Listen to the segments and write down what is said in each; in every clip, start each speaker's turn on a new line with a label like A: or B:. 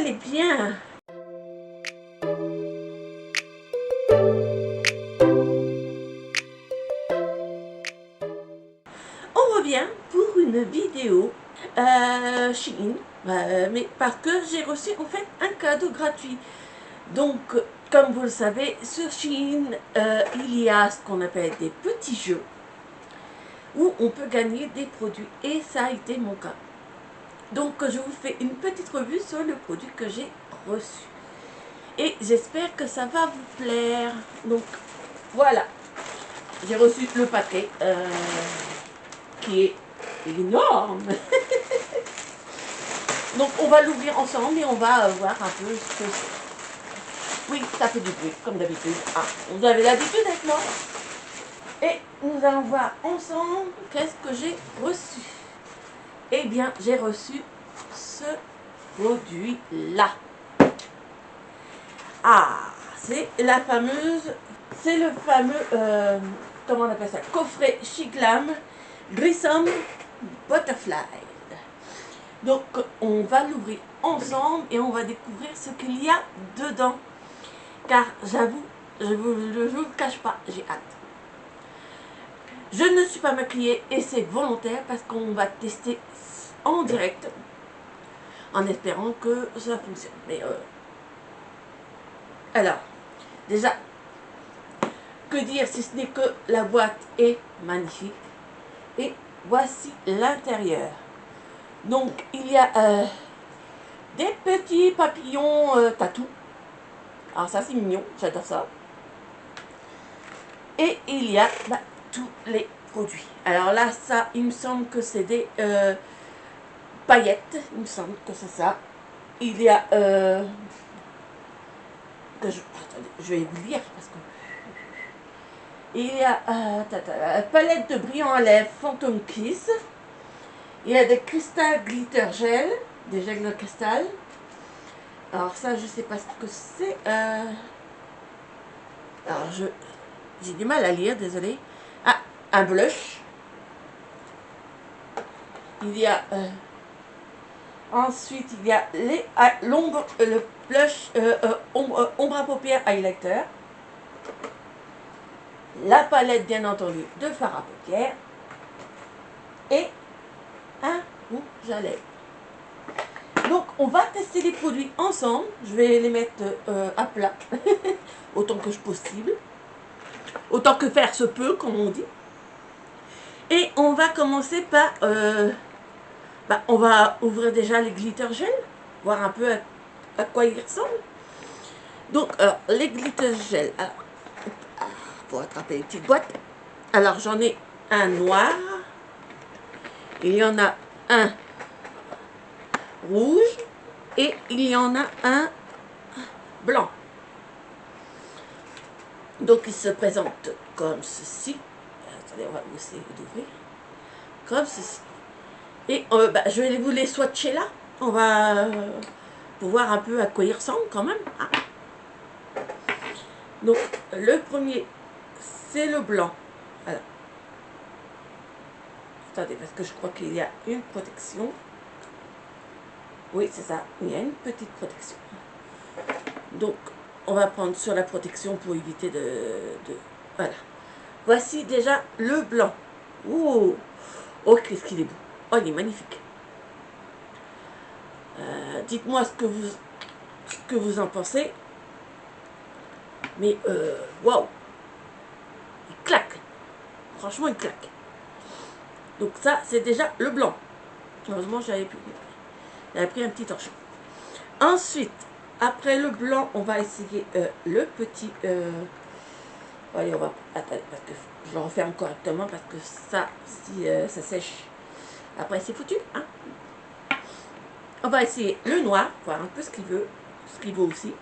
A: allez bien. On revient pour une vidéo Shein, mais parce que j'ai reçu en fait un cadeau gratuit. Donc, comme vous le savez, sur Shein, il y a ce qu'on appelle des petits jeux où on peut gagner des produits, et ça a été mon cas. Donc, je vous fais une petite revue sur le produit que j'ai reçu. Et j'espère que ça va vous plaire. Donc, voilà. J'ai reçu le paquet qui est énorme. Donc, on va l'ouvrir ensemble et on va voir un peu ce que c'est. Oui, ça fait du bruit, comme d'habitude. Ah, vous avez l'habitude avec moi. Et nous allons voir ensemble qu'est-ce que j'ai reçu. Eh bien, j'ai reçu ce produit-là. Ah, c'est la fameuse, c'est le fameux, comment on appelle ça, coffret Chic Glam Grissom Butterfly. Donc, on va l'ouvrir ensemble et on va découvrir ce qu'il y a dedans. Car j'avoue, je vous le cache pas, j'ai hâte. Je ne suis pas maquillée et c'est volontaire parce qu'on va tester en direct en espérant que ça fonctionne. Mais alors, déjà, que dire si ce n'est que la boîte est magnifique. Et voici l'intérieur. Donc, il y a des petits papillons tatou. Alors ça, c'est mignon, j'adore ça. Et il y a tous les produits. Alors là, ça, il me semble que c'est des paillettes. Il me semble que c'est ça. Il y a... attendez, je vais vous lire parce que... Il y a palette de brillant à lèvres Phantom Kiss. Il y a des cristals glitter gel, des gels de cristal. Alors ça, je sais pas ce que c'est. Alors j'ai du mal à lire, désolé. Ah, un blush. Il y a ensuite il y a l'ombre, le blush ombre à paupières highlighter. La palette, bien entendu, de fard à paupières. Et un rouge à lèvres. Donc, on va tester les produits ensemble. Je vais les mettre à plat, autant que possible. Autant que faire se peut, comme on dit. Et on va commencer par... on va ouvrir déjà les glitter gel, voir un peu à quoi ils ressemblent. Donc, les glitter gel. Alors, pour attraper les petites boîtes. Alors, j'en ai un noir. Il y en a un rouge. Et il y en a un blanc. Donc, il se présente comme ceci. Attendez, on va essayer d'ouvrir. Comme ceci. Et je vais vous les swatcher là. On va voir un peu à quoi ils ressemblent quand même. Ah. Donc, le premier, c'est le blanc. Alors, attendez, parce que je crois qu'il y a une protection. Oui, c'est ça. Il y a une petite protection. Donc, on va prendre sur la protection pour éviter de... Voilà. Voici déjà le blanc. Oh, oh, qu'est-ce qu'il est beau. Oh, il est magnifique. Dites-moi ce que vous en pensez. Mais, waouh. Il claque. Franchement, il claque. Donc ça, c'est déjà le blanc. Heureusement, j'avais pris un petit torchon. Ensuite, après le blanc, on va essayer le petit... allez, on va... Attendez, parce que je le referme correctement, parce que ça, si ça sèche, après c'est foutu. Hein. On va essayer le noir, voir un peu ce qu'il veut, ce qu'il vaut aussi.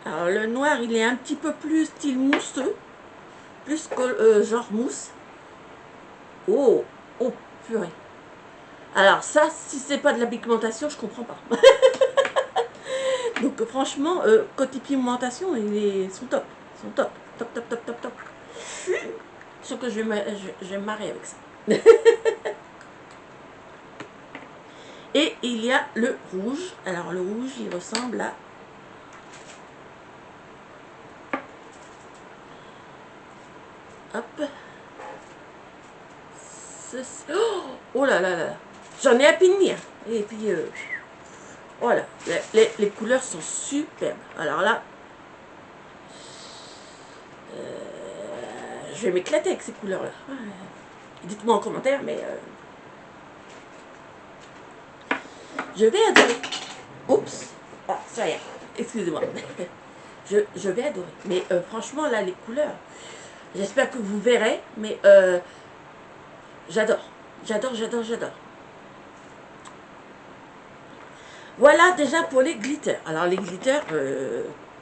A: Alors le noir, il est un petit peu plus style mousseux, plus que genre mousse. Oh, oh, purée. Alors ça, si c'est pas de la pigmentation, je comprends pas. Donc franchement, côté pigmentation, ils sont top. Ils sont top. Top, top, top, top, top. Sauf que je vais me marrer avec ça. il y a le rouge. Alors le rouge, il ressemble à... Hop. Ceci. Oh là là là. J'en ai à finir. Et puis, voilà. Les couleurs sont superbes. Alors là, je vais m'éclater avec ces couleurs-là. Dites-moi en commentaire, mais... je vais adorer. Oups. Ah, ça y est. Excusez-moi. Je vais adorer. Mais franchement, là, les couleurs... J'espère que vous verrez, mais j'adore. J'adore, j'adore, j'adore. Voilà déjà pour les glitters. Alors les glitters,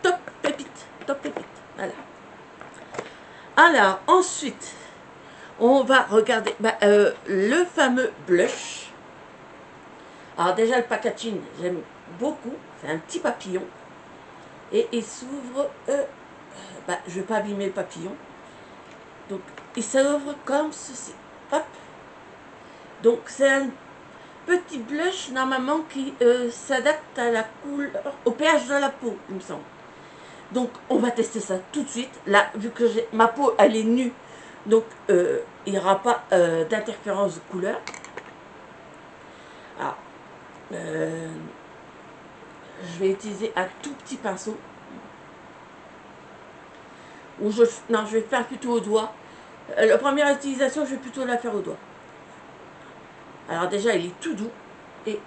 A: top pépite. Top pépite. Voilà. Alors, ensuite, on va regarder le fameux blush. Alors déjà, le packaging, j'aime beaucoup. C'est un petit papillon. Et il s'ouvre... je ne vais pas abîmer le papillon. Donc, il s'ouvre comme ceci. Hop. Donc, c'est un petit blush, normalement, qui s'adapte à la couleur, au pH de la peau, il me semble. Donc, on va tester ça tout de suite. Là, vu que ma peau, elle est nue, donc, il n'y aura pas d'interférence de couleur. Alors, je vais utiliser un tout petit pinceau. Non, je vais faire plutôt au doigt. La première utilisation, je vais plutôt la faire au doigt. Alors déjà, il est tout doux. Et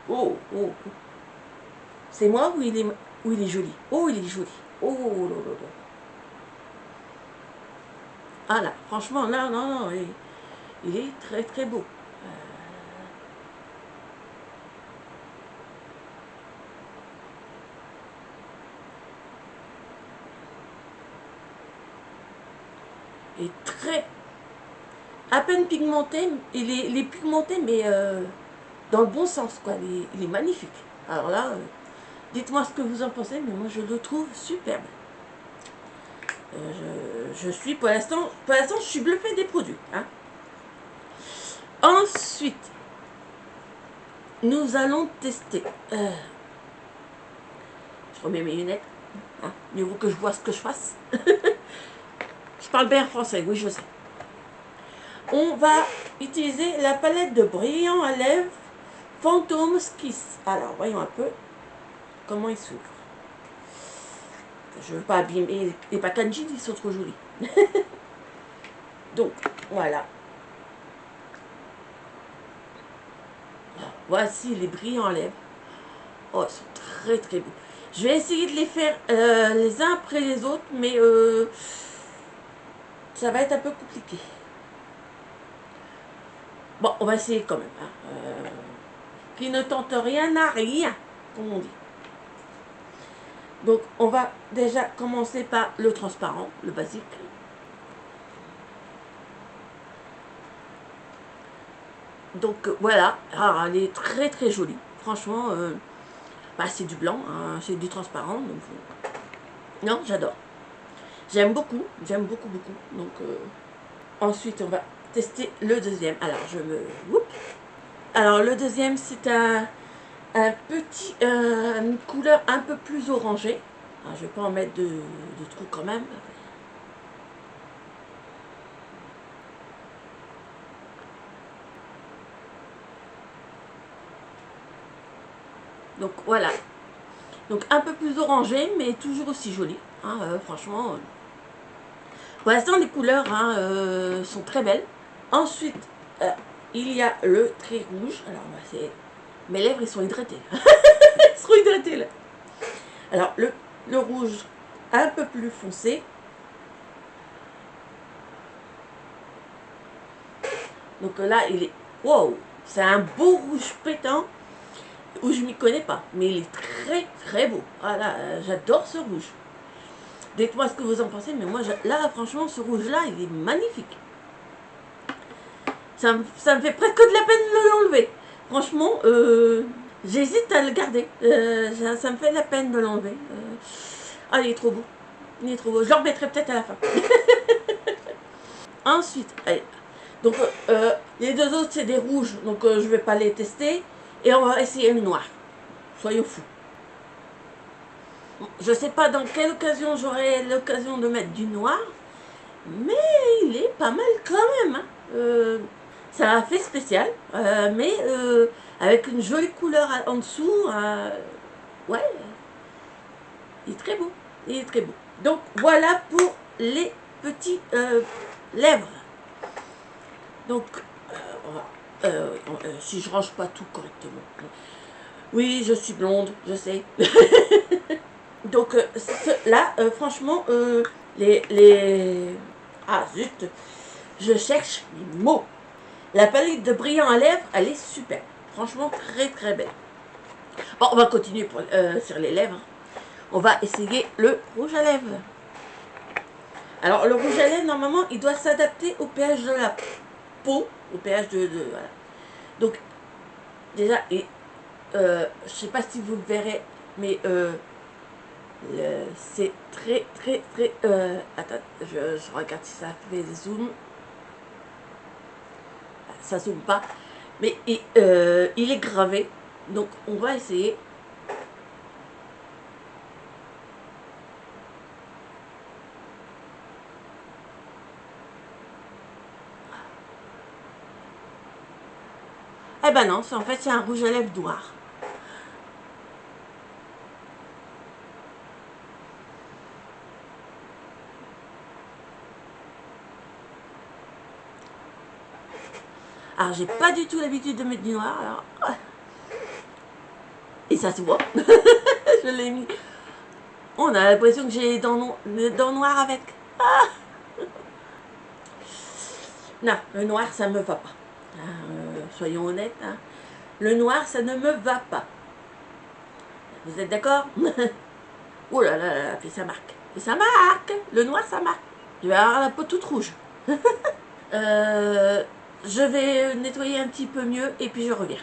A: oh, oh, oh. C'est moi ou il est joli? Oh, il est joli. Oh, là, là, là. Ah là, franchement, là, non, non, il est très, très beau. Il est très... à peine pigmenté. Il est pigmenté, mais dans le bon sens, quoi. Il est magnifique. Alors là, dites-moi ce que vous en pensez, mais moi, je le trouve superbe. Je suis, pour l'instant, je suis bluffée des produits. Hein. Ensuite, nous allons tester. Je remets mes lunettes. Hein. Mieux vaut que je vois ce que je fasse. Je parle bien français, oui, je sais. On va utiliser la palette de brillant à lèvres Phantom Kiss. Alors, voyons un peu comment il s'ouvre. Je ne veux pas abîmer les packaging, ils sont trop jolis. Donc, voilà. Voici les brillants à lèvres. Oh, ils sont très très beaux. Je vais essayer de les faire les uns après les autres, mais ça va être un peu compliqué. Bon, on va essayer quand même. Hein. Qui ne tente rien à rien, comme on dit. Donc, on va déjà commencer par le transparent, le basique. Donc, voilà. Alors, elle est très très jolie. Franchement, c'est du blanc, hein, c'est du transparent. Donc, non, j'adore. J'aime beaucoup, beaucoup. Donc, ensuite, on va tester le deuxième. Alors, je me... Oups. Alors, le deuxième, c'est un petit... une couleur un peu plus orangée. Alors, je ne vais pas en mettre de trop quand même. Donc, voilà. Donc, un peu plus orangé, mais toujours aussi joli. Hein, franchement... Pour l'instant, les couleurs hein, sont très belles. Ensuite, il y a le trait rouge. Alors, mes lèvres, ils sont hydratées. Ils seront hydratées, là. Alors, le rouge un peu plus foncé. Donc là, il est... Wow! C'est un beau rouge pétant où je m'y connais pas. Mais il est très, très beau. Voilà, j'adore ce rouge. Dites-moi ce que vous en pensez, mais moi, là, franchement, ce rouge-là, il est magnifique. Ça me fait presque de la peine de l'enlever. Franchement, j'hésite à le garder. Ça me fait de la peine de l'enlever. Ah, il est trop beau. Il est trop beau. Je le remettrai peut-être à la fin. Ensuite, allez, Donc, les deux autres, c'est des rouges, donc je vais pas les tester. Et on va essayer le noir. Soyons fous. Je sais pas dans quelle occasion j'aurai l'occasion de mettre du noir, mais il est pas mal quand même. Hein. Ça a fait spécial, mais avec une jolie couleur en dessous. Ouais, il est très beau. Il est très beau. Donc voilà pour les petits lèvres. Donc, si je range pas tout correctement. Oui, je suis blonde, je sais. Donc là, franchement, Ah zut, je cherche les mots. La palette de brillant à lèvres, elle est super. Franchement, très très belle. Bon, on va continuer sur les lèvres. On va essayer le rouge à lèvres. Alors, le rouge à lèvres, normalement, il doit s'adapter au pH de la peau, au pH voilà. Donc, déjà, je sais pas si vous le verrez, mais c'est très, très, très... attends, je regarde si ça fait zoom. Ça zoome pas. Mais il est gravé. Donc, on va essayer. Eh ben non, en fait, c'est un rouge à lèvres noir. Alors, j'ai pas du tout l'habitude de mettre du noir. Alors... Et ça se voit. Je l'ai mis. On a l'impression que j'ai les dents noires avec. Ah non, le noir, ça me va pas. Soyons honnêtes. Hein. Le noir, ça ne me va pas. Vous êtes d'accord? Oh là là là, puis ça marque. Et ça marque. Le noir, ça marque. Je vais avoir la peau toute rouge. Je vais nettoyer un petit peu mieux et puis je reviens.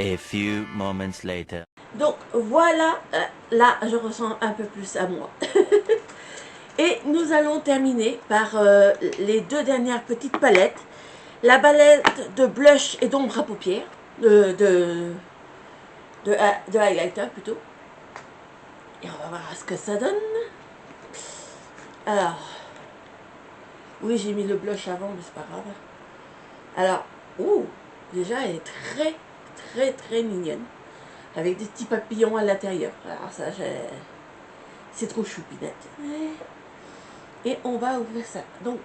B: A few moments later.
A: Donc voilà, là je ressens un peu plus à moi. Et nous allons terminer par les deux dernières petites palettes. La palette de blush et d'ombre à paupières, de highlighter plutôt. Et on va voir ce que ça donne. Alors, oui j'ai mis le blush avant mais c'est pas grave. Alors, déjà elle est très très très mignonne. Avec des petits papillons à l'intérieur. Alors ça, c'est trop choupinette. Et on va ouvrir ça. Donc,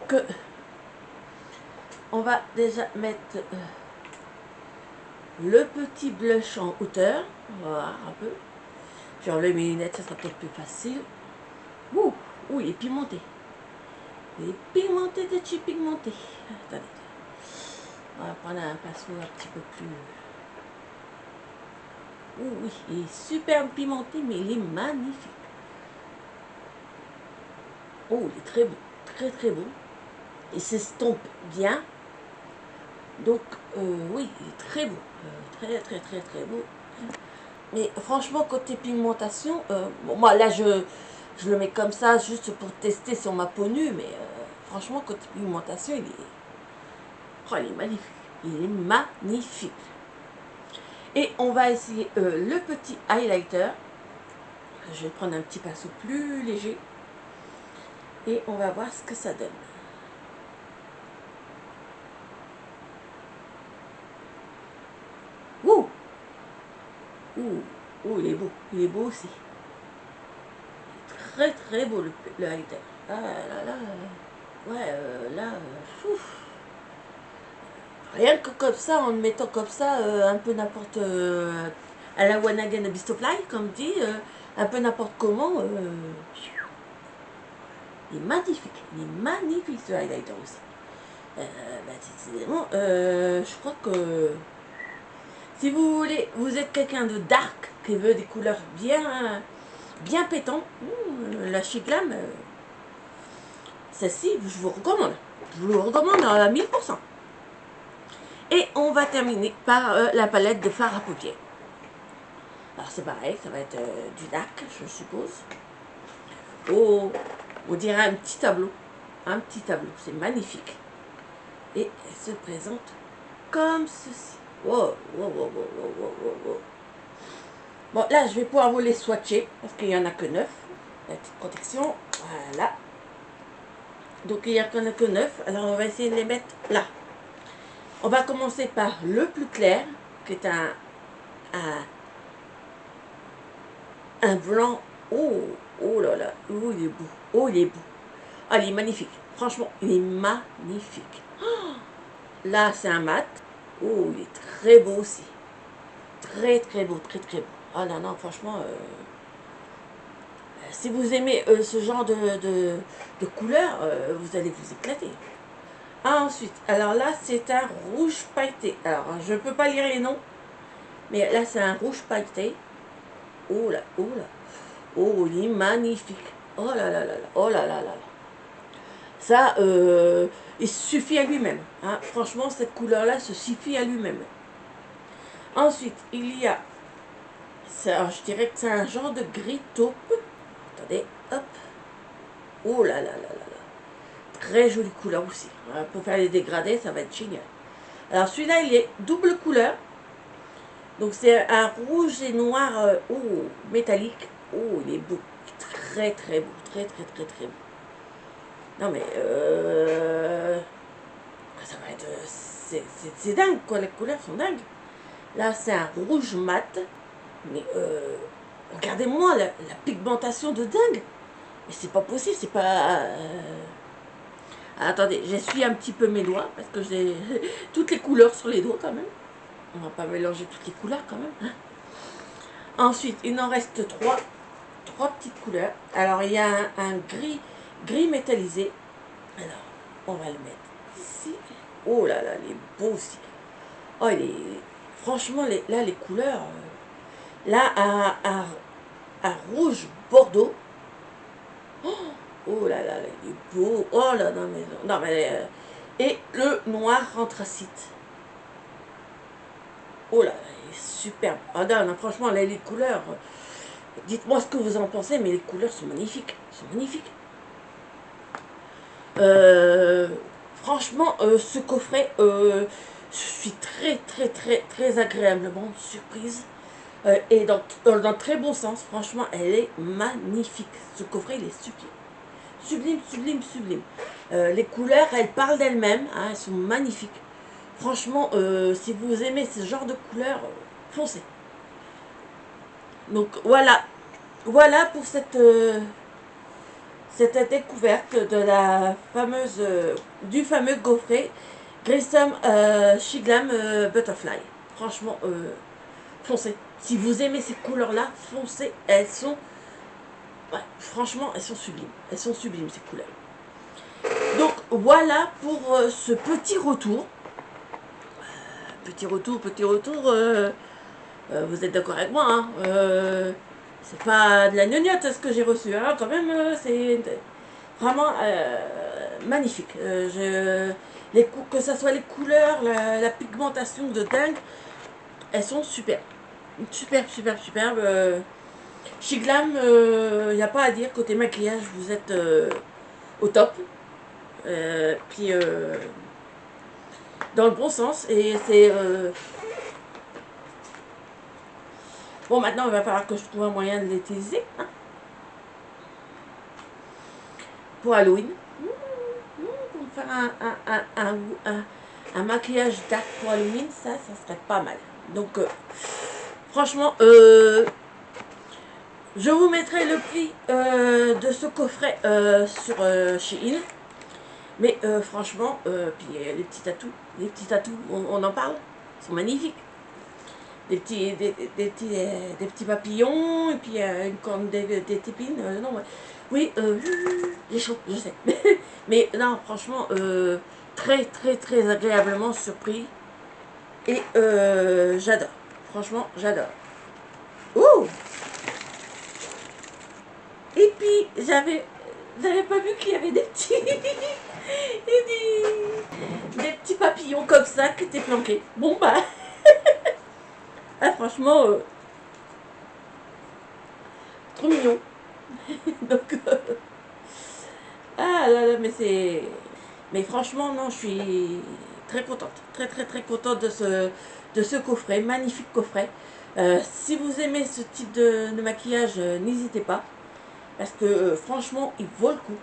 A: on va déjà mettre le petit blush en hauteur. On va voir un peu. Je vais enlever mes lunettes, ça sera peut-être plus facile. Ouh, il est pimenté. Il est pimenté de chez pigmenté. Attendez. On va prendre un pinceau un petit peu plus... oui, il est super pimenté, mais il est magnifique. Oh, il est très beau, très très beau. Il s'estompe bien. Donc, oui, il est très beau. Très très très très beau. Mais franchement, côté pigmentation, bon, moi là, je le mets comme ça, juste pour tester sur ma peau nue, mais franchement, côté pigmentation, il est magnifique. Il est magnifique. Et on va essayer le petit highlighter. Je vais prendre un petit pinceau plus léger. Et on va voir ce que ça donne. Ouh! Il est beau. Il est beau aussi. Très très beau le highlighter. Ah là là. Ouais, là, ouf. Rien que comme ça, en le mettant comme ça, un peu n'importe... à la One Again Bistofly, comme dit, un peu n'importe comment. Il est magnifique. Il est magnifique ce highlighter aussi. Décidément, je crois que si vous voulez, vous êtes quelqu'un de dark qui veut des couleurs bien pétantes, la Chic Glam, celle-ci, je vous recommande. Je vous le recommande à 1000%. Et on va terminer par la palette de fard à paupières. Alors c'est pareil, ça va être du dark, je suppose. Oh, on dirait un petit tableau. Un petit tableau, c'est magnifique. Et elle se présente comme ceci. Wow, wow, wow, wow, wow, wow, wow. Bon, là, je vais pouvoir vous les swatcher parce qu'il n'y en a que 9. La petite protection, voilà. Donc, il n'y en a que 9. Alors, on va essayer de les mettre là. On va commencer par le plus clair, qui est un blanc. Oh, oh là là, oh, il est beau. Oh, il est beau. Ah, il est magnifique. Franchement, il est magnifique. Oh, là, c'est un mat. Oh, il est très beau aussi. Très, très beau, très, très beau. Ah non, non, franchement, si vous aimez ce genre de couleur, vous allez vous éclater. Ah, ensuite, alors là, c'est un rouge pailleté. Alors, je ne peux pas lire les noms, mais là, c'est un rouge pailleté. Oh là, oh là. Oh, il est magnifique. Oh là là là là. Oh là là là là. Ça, il suffit à lui-même. Hein. Franchement, cette couleur-là se suffit à lui-même. Ensuite, il y a, ça, je dirais que c'est un genre de gris taupe. Attendez, hop. Oh là là là là là. Très jolie couleur aussi. Hein. Pour faire les dégradés, ça va être génial. Alors celui-là, il est double couleur. Donc c'est un rouge et noir oh, métallique. Oh, il est beau. Très très beau. Très très très très beau. Non mais ça va être... C'est dingue quoi, les couleurs sont dingues. Là c'est un rouge mat. Mais regardez-moi la pigmentation de dingue. Mais c'est pas possible, c'est pas... Attendez, j'essuie un petit peu mes doigts parce que j'ai toutes les couleurs sur les doigts quand même. On va pas mélanger toutes les couleurs quand même. Hein. Ensuite, il en reste trois petites couleurs. Alors, il y a un gris métallisé. Alors, on va le mettre ici. Oh là là, il est beau aussi. Oh, franchement, là, les couleurs... là, un rouge bordeaux. Oh là là, il est beau. Oh là, non, mais... Non, mais et le noir anthracite. Oh là, il est superbe. Ah non, non, franchement, là, les couleurs... Dites-moi ce que vous en pensez, mais les couleurs sont magnifiques. Sont magnifiques. Franchement, ce coffret, je suis très, très, très, très agréablement surprise. Et dans le très bon sens, franchement, elle est magnifique. Ce coffret, il est sublime. Sublime, sublime, sublime. Les couleurs, elles parlent d'elles-mêmes. Hein, elles sont magnifiques. Franchement, si vous aimez ce genre de couleurs, foncez. Donc voilà. Voilà pour cette découverte de la fameuse, du fameux gaufret Grissom Shiglam Butterfly. Franchement, foncez. Si vous aimez ces couleurs-là, foncez. Elles sont, ouais, franchement, elles sont sublimes. Elles sont sublimes ces couleurs. Donc voilà pour ce petit retour. Petit retour. Vous êtes d'accord avec moi, hein, c'est pas de la gnognotte ce que j'ai reçu, hein, quand même, c'est vraiment magnifique. Que ce soit les couleurs, la pigmentation de dingue, elles sont superbes. Superbe, superbe, superbe. Chez Glam, il n'y a pas à dire, côté maquillage, vous êtes au top. Puis, dans le bon sens, et c'est... Bon, maintenant, il va falloir que je trouve un moyen de l'utiliser. Hein, pour Halloween. Pour faire un maquillage dark pour Halloween, ça serait pas mal. Donc, franchement, je vous mettrai le prix de ce coffret sur Shein. Mais franchement, puis les petits tatous, on en parle, ils sont magnifiques. Des petits papillons, et puis une corne des épines. Non, ouais. Oui, j'ai chaud, je sais. Mais non, franchement, très, très, très agréablement surpris. Et j'adore. Franchement, j'adore. Oh! Et puis, vous n'avez pas vu qu'il y avait des petits... des petits papillons comme ça qui étaient planqués. Bon, bah... ah, franchement, trop mignon. Donc, ah là là, mais c'est... Mais franchement, non, je suis très contente. Très contente de ce coffret. Magnifique coffret. Si vous aimez ce type de maquillage, n'hésitez pas. Parce que franchement, il vaut le coup.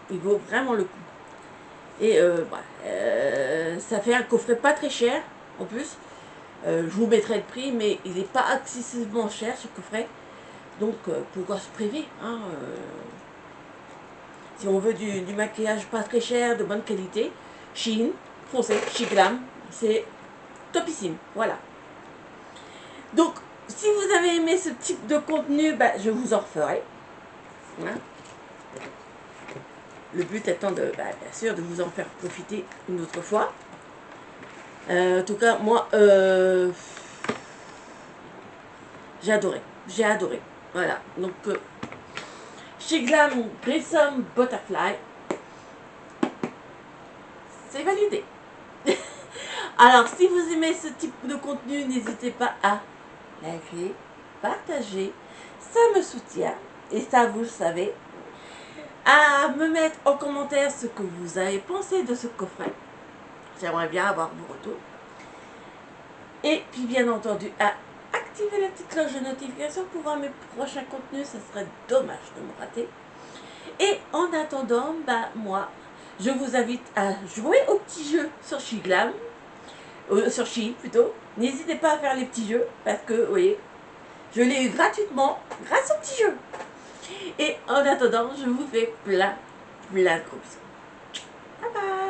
A: Il vaut vraiment le coup. Et ça fait un coffret pas très cher en plus. Je vous mettrai le prix, mais il n'est pas excessivement cher ce coffret. Donc pourquoi se priver hein, si on veut du maquillage pas très cher, de bonne qualité, Shein, foncez, Shiglam, c'est topissime. Voilà. Donc, si vous avez aimé ce type de contenu, bah, je vous en referai. Hein. Le but étant de, bah, bien sûr, de vous en faire profiter une autre fois. En tout cas, moi, j'ai adoré. J'ai adoré. Voilà. Donc, Shiglam Grissom Butterfly, c'est validé. Alors, si vous aimez ce type de contenu, n'hésitez pas à liker, partager. Ça me soutient. Et ça, vous le savez. À me mettre en commentaire ce que vous avez pensé de ce coffret. J'aimerais bien avoir vos retours. Et puis, bien entendu, à activer la petite cloche de notification pour voir mes prochains contenus. Ça serait dommage de me rater. Et en attendant, bah, moi, je vous invite à jouer au petit jeu sur Shiglam. Sur Shein plutôt. N'hésitez pas à faire les petits jeux parce que, vous voyez, je l'ai eu gratuitement grâce aux petits jeux. Et en attendant, je vous fais plein de gros bisous. Bye bye.